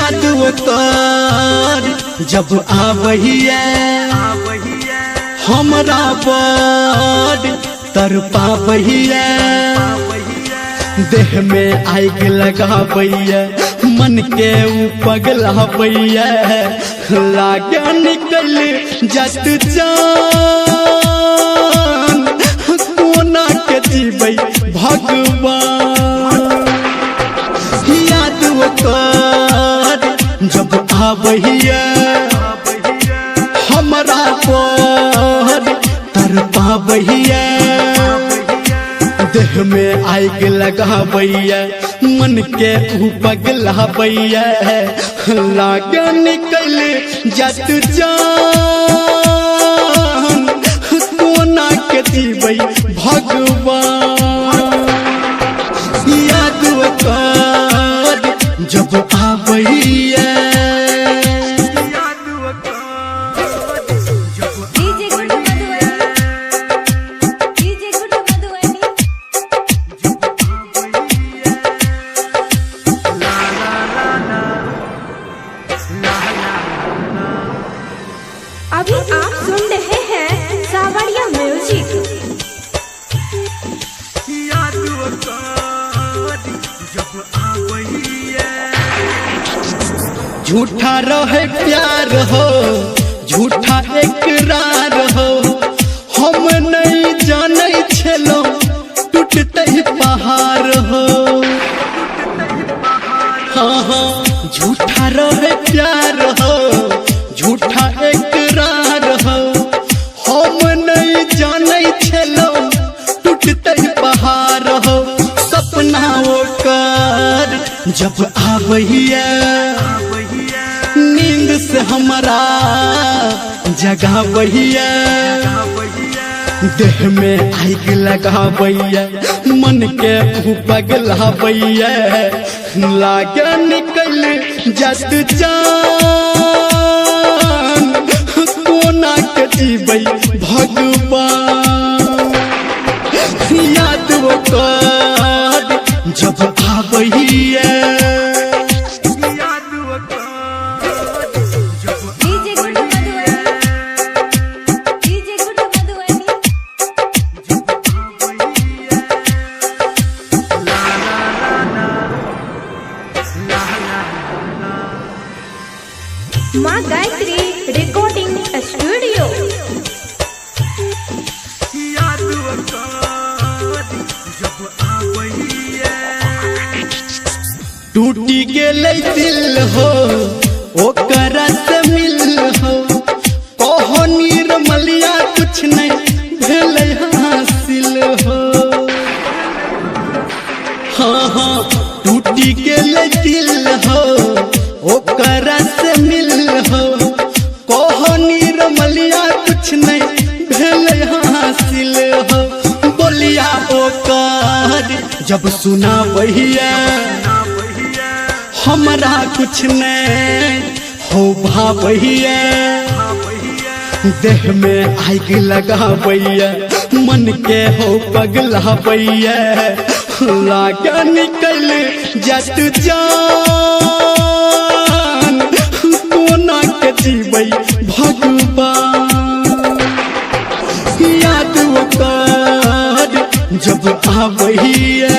याद ओकर जब आवहिया हमरा बड़ तरपावहिया देह में आग लगावैया मन के ऊ पगलावैया लागे निकल जत जान कोना के जीवै भगवान याद ओकर जब आवहिया हमरा पर तरपावहिया देह में आग लगावैया मन के ऊ पगलावैया लागे निकल जत जान कोना के जीवै भगवान याद ओकर जब आवैया अभी आप सुन रहे हैं सावरिया म्यूजिक। झूठा रहे प्यार हो झूठा इकरार हो हम नहीं जाने छलो टूटते पहाड़ हो हाँ हाँ झूठा रहे प्यार हो झूठा इकरार हो हम नहीं जाने छलो टूटते पहाड़ हो सपना ओकर जब आवहिया नींद से हमारा जगावहिया देह में आग लगावैया मन के ऊ पगलावैया लागे निकल जत जान कोना के जीवै भगवान याद ओकर जब आवहिया माँ गायत्री रिकॉर्डिंग स्टूडियो। टूटी गेले दिल हो ओकरा से मिल हो कहो निर्मलिया कुछ नहीं भेले हासिल हो हाँ हाँ टूटी गेले दिल हो ओकरा से मिल हो कहो निर्मलिया कुछ नहीं भेले हासिल हो बोलिया ओकर जब सुना बहिया हमरा कुछ नहीं हो भावैया देह में आग लगावैया मन के हो पगलावैया लागे निकल जत जान कोना के जीवै भगवान याद ओकर जब आवहिया।